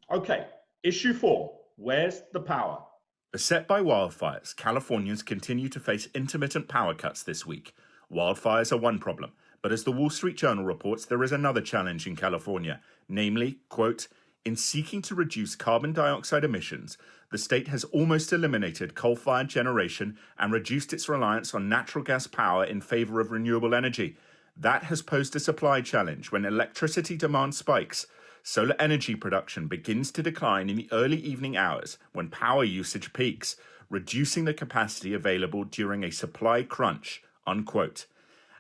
Okay, issue 4. Where's the power? Beset by wildfires, Californians continue to face intermittent power cuts this week. Wildfires are one problem, but as the Wall Street Journal reports, there is another challenge in California, namely, quote, in seeking to reduce carbon dioxide emissions, the state has almost eliminated coal-fired generation and reduced its reliance on natural gas power in favor of renewable energy. That has posed a supply challenge when electricity demand spikes. Solar energy production begins to decline in the early evening hours when power usage peaks, reducing the capacity available during a supply crunch, unquote.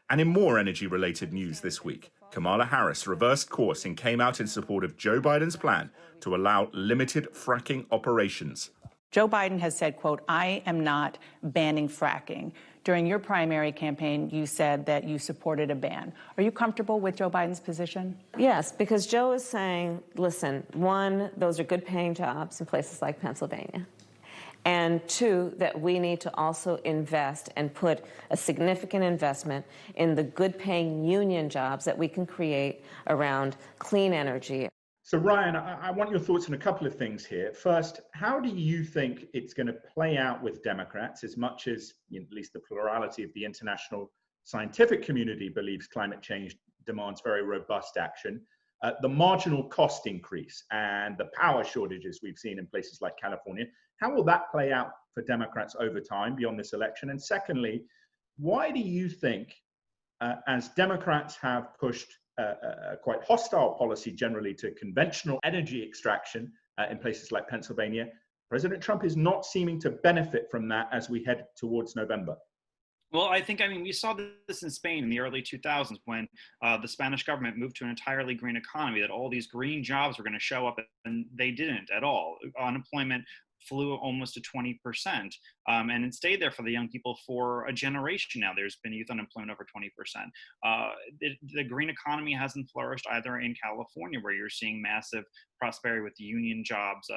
And in more energy-related news this week, Kamala Harris reversed course and came out in support of Joe Biden's plan to allow limited fracking operations. Joe Biden has said, quote, I am not banning fracking. During your primary campaign, you said that you supported a ban. Are you comfortable with Joe Biden's position? Yes, because Joe is saying, listen, one, those are good paying jobs in places like Pennsylvania. And two, that we need to also invest and put a significant investment in the good paying union jobs that we can create around clean energy. So, Ryan, I want your thoughts on a couple of things here. First, how do you think it's going to play out with Democrats, as much as at least the plurality of the international scientific community believes climate change demands very robust action? The marginal cost increase and the power shortages we've seen in places like California, how will that play out for Democrats over time beyond this election? And secondly, why do you think, as Democrats have pushed quite hostile policy generally to conventional energy extraction in places like Pennsylvania, President Trump is not seeming to benefit from that as we head towards November? Well, we saw this in Spain in the early 2000s when the Spanish government moved to an entirely green economy, that all these green jobs were going to show up, and they didn't at all. Unemployment flew almost to 20%, and it stayed there for the young people for a generation now. There's been youth unemployment over 20%. The green economy hasn't flourished either in California, where you're seeing massive prosperity with union jobs,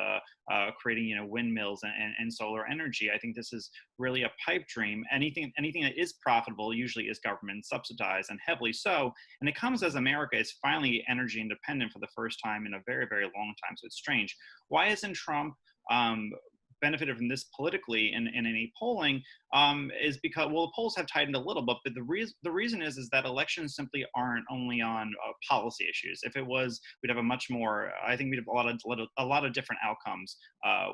creating windmills and solar energy. I think this is really a pipe dream. Anything that is profitable usually is government subsidized, and heavily so. And it comes as America is finally energy independent for the first time in a very, very long time. So it's strange. Why isn't Trump benefited from this politically in any polling is because, well, the polls have tightened a little bit, but the reason is that elections simply aren't only on policy issues. If it was, we'd have a much more, I think we'd have a lot of different outcomes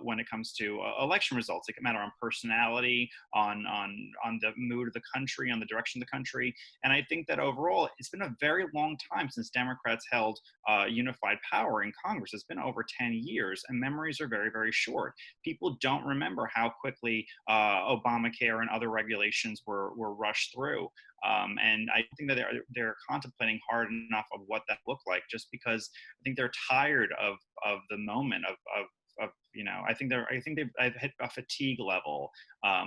when it comes to election results. It can matter on personality, on the mood of the country, on the direction of the country. And I think that overall, it's been a very long time since Democrats held unified power in Congress. It's been over 10 years, and memories are very, very short. People don't remember how quickly Obamacare and other regulations were rushed through. And I think that they're contemplating hard enough of what that looked like, just because I think they're tired of the moment of I think they've hit a fatigue level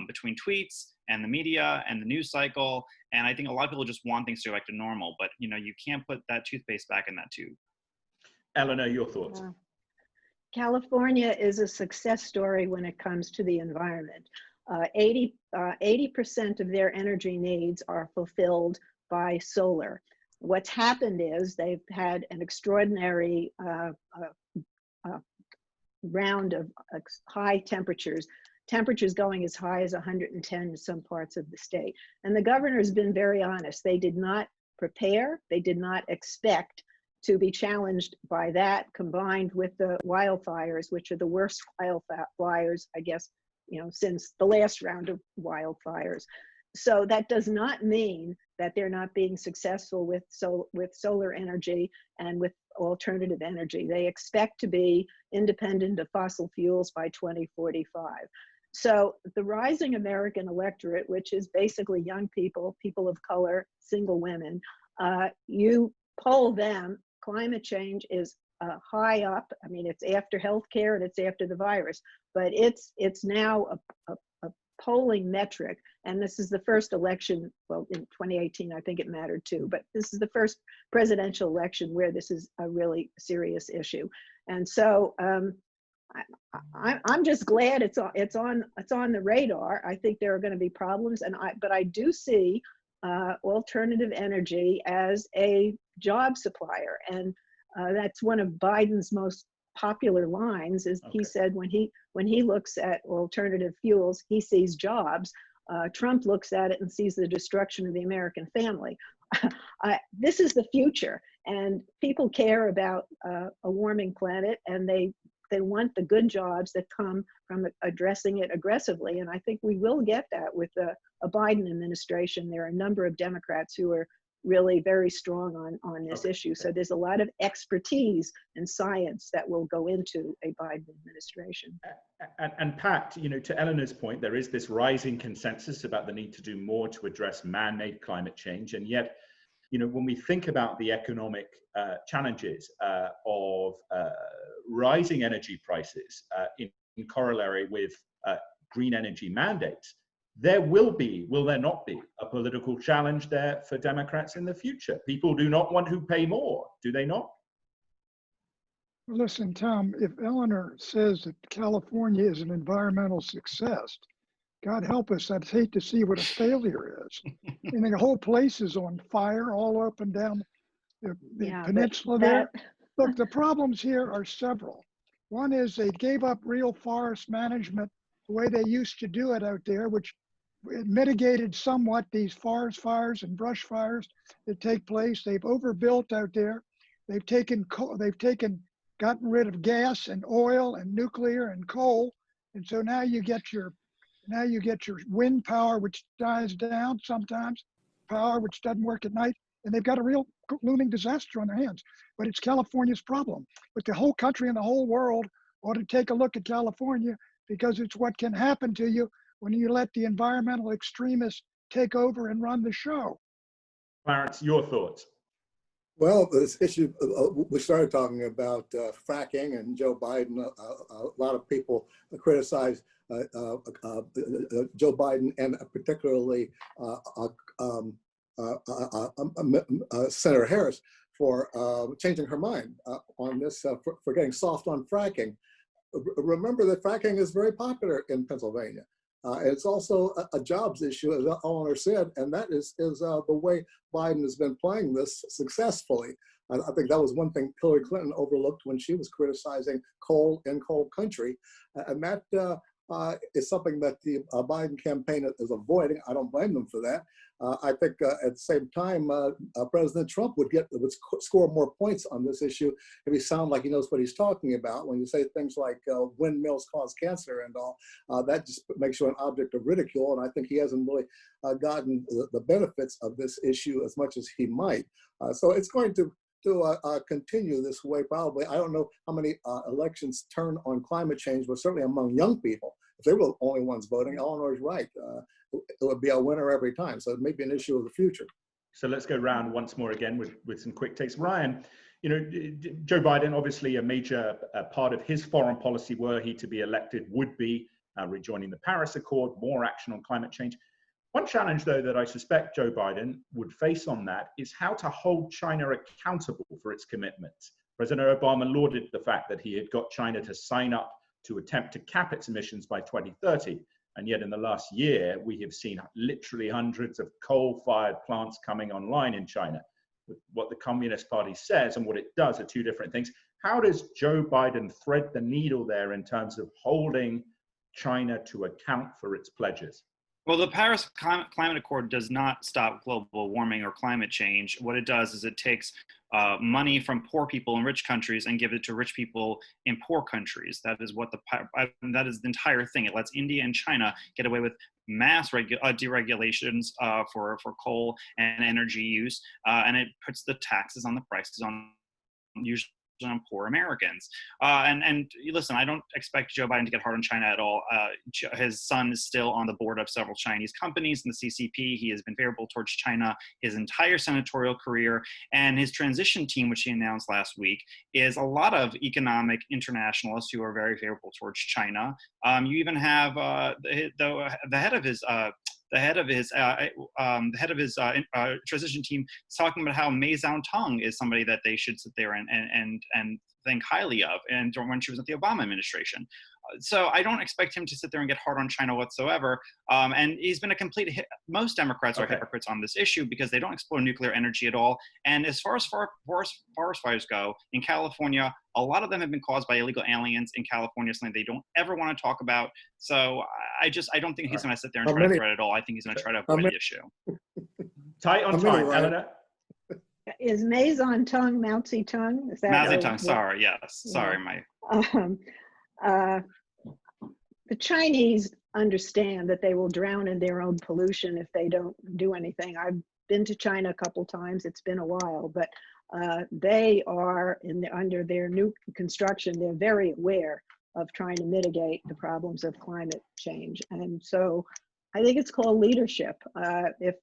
between tweets and the media and the news cycle. And I think a lot of people just want things to go back to normal, but you can't put that toothpaste back in that tube. Eleanor, your thoughts? California is a success story when it comes to the environment. 80% of their energy needs are fulfilled by solar. What's happened is they've had an extraordinary round of high temperatures going as high as 110 in some parts of the state. And the governor's been very honest. They did not prepare, they did not expect to be challenged by that, combined with the wildfires, which are the worst wildfires, I guess, since the last round of wildfires. So that does not mean that they're not being successful with solar energy and with alternative energy. They expect to be independent of fossil fuels by 2045. So the rising American electorate, which is basically young people, people of color, single women, you poll them, climate change is high up. I mean, it's after healthcare and it's after the virus, but it's now a polling metric. And this is the first election, well, in 2018, I think it mattered too, but this is the first presidential election where this is a really serious issue. And so I'm just glad it's on the radar. I think there are going to be problems, but I do see alternative energy as a job supplier, and that's one of Biden's most popular lines is he said when he looks at alternative fuels, he sees jobs. Trump looks at it and sees the destruction of the American family. This is the future, and people care about a warming planet, and they want the good jobs that come from addressing it aggressively. And I think we will get that with a Biden administration. There are a number of Democrats who are really very strong on this issue. So there's a lot of expertise and science that will go into a Biden administration. And Pat, to Eleanor's point, there is this rising consensus about the need to do more to address man-made climate change. And yet, when we think about the economic challenges of rising energy prices in corollary with green energy mandates, there will there not be a political challenge there for Democrats in the future? People do not want to pay more, do they not? Listen, Tom, if Eleanor says that California is an environmental success, God help us, I'd hate to see what a failure is. I mean, the whole place is on fire all up and down the peninsula there. Look, the problems here are several. One is they gave up real forest management the way they used to do it out there, which mitigated somewhat these forest fires and brush fires that take place. They've overbuilt out there. They've gotten rid of gas and oil and nuclear and coal, and so now you get your wind power, which dies down sometimes, power which doesn't work at night, and they've got a real looming disaster on their hands. But it's California's problem. But the whole country and the whole world ought to take a look at California, because it's what can happen to you when you let the environmental extremists take over and run the show. Clarence, your thoughts? Well, this issue, we started talking about fracking and Joe Biden. A lot of people criticize Joe Biden, and particularly Senator Harris for changing her mind on this, for getting soft on fracking. Remember that fracking is very popular in Pennsylvania. It's also a jobs issue, as Eleanor said, and that is the way Biden has been playing this successfully. I think that was one thing Hillary Clinton overlooked when she was criticizing coal in coal country, and that is something that the Biden campaign is avoiding. I don't blame them for that. I think at the same time, President Trump would score more points on this issue if he sounds like he knows what he's talking about. When you say things like windmills cause cancer and all, that just makes you an object of ridicule. And I think he hasn't really gotten the benefits of this issue as much as he might. So it's going to continue this way probably. I don't know how many elections turn on climate change, but certainly among young people, if they were the only ones voting, Eleanor's right. It would be a winner every time. So it may be an issue of the future. So let's go round once more again with some quick takes. Ryan, Joe Biden, obviously a major part of his foreign policy, were he to be elected, would be rejoining the Paris Accord, more action on climate change. One challenge, though, that I suspect Joe Biden would face on that is how to hold China accountable for its commitments. President Obama lauded the fact that he had got China to sign up to attempt to cap its emissions by 2030. And yet in the last year, we have seen literally hundreds of coal-fired plants coming online in China. What the Communist Party says and what it does are two different things. How does Joe Biden thread the needle there in terms of holding China to account for its pledges? Well, the Paris Climate Accord does not stop global warming or climate change. What it does is it takes money from poor people in rich countries and give it to rich people in poor countries. That is what that is the entire thing. It lets India and China get away with mass deregulations for coal and energy use, and it puts the taxes on the prices on usually on poor Americans. And listen, I don't expect Joe Biden to get hard on China at all. His son is still on the board of several Chinese companies in the CCP. He has been favorable towards China his entire senatorial career. And his transition team, which he announced last week, is a lot of economic internationalists who are very favorable towards China. You even have the head of his transition team is talking about how Mei Zedong is somebody that they should sit there and think highly of, and when she was at the Obama administration. So I don't expect him to sit there and get hard on China whatsoever. And he's been a complete most Democrats are hypocrites on this issue because they don't explore nuclear energy at all. And as far as forest fires go in California, a lot of them have been caused by illegal aliens in California, something they don't ever want to talk about. So I don't think he's going to sit there and try to thread it all. I think he's going to try to avoid the issue. Tight on time, Eleanor. Is maize on tongue, Mao Zedong? Is that Mao Zedong, sorry, yes. Sorry, the Chinese understand that they will drown in their own pollution if they don't do anything. I've been to China a couple times. It's been a while, but they are under their new construction. They're very aware of trying to mitigate the problems of climate change, and so I think it's called leadership. If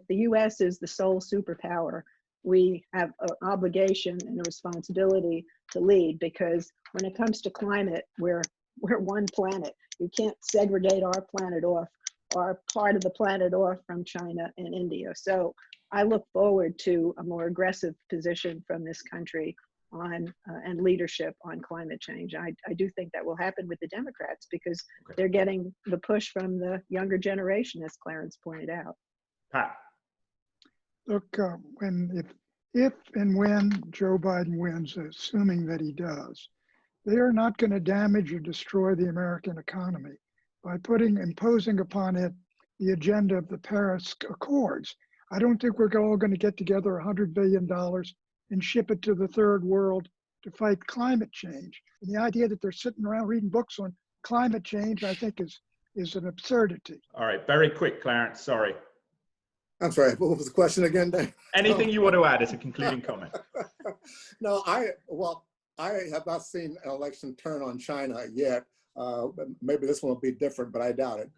the U.S. is the sole superpower, we have an obligation and a responsibility to lead, because when it comes to climate, we're one planet. You can't segregate our planet off, our part of the planet off from China and India. So I look forward to a more aggressive position from this country on and leadership on climate change. I do think that will happen with the Democrats because they're getting the push from the younger generation, as Clarence pointed out. Pat. Look, if and when Joe Biden wins, assuming that he does, they are not going to damage or destroy the American economy by imposing upon it the agenda of the Paris Accords. I don't think we're all going to get together $100 billion and ship it to the third world to fight climate change. And the idea that they're sitting around reading books on climate change, I think is an absurdity. All right, very quick, Clarence, sorry. I'm sorry, what was the question again, Dave? Anything you want to add as a concluding comment? No, I have not seen an election turn on China yet. Maybe this one will be different, but I doubt it.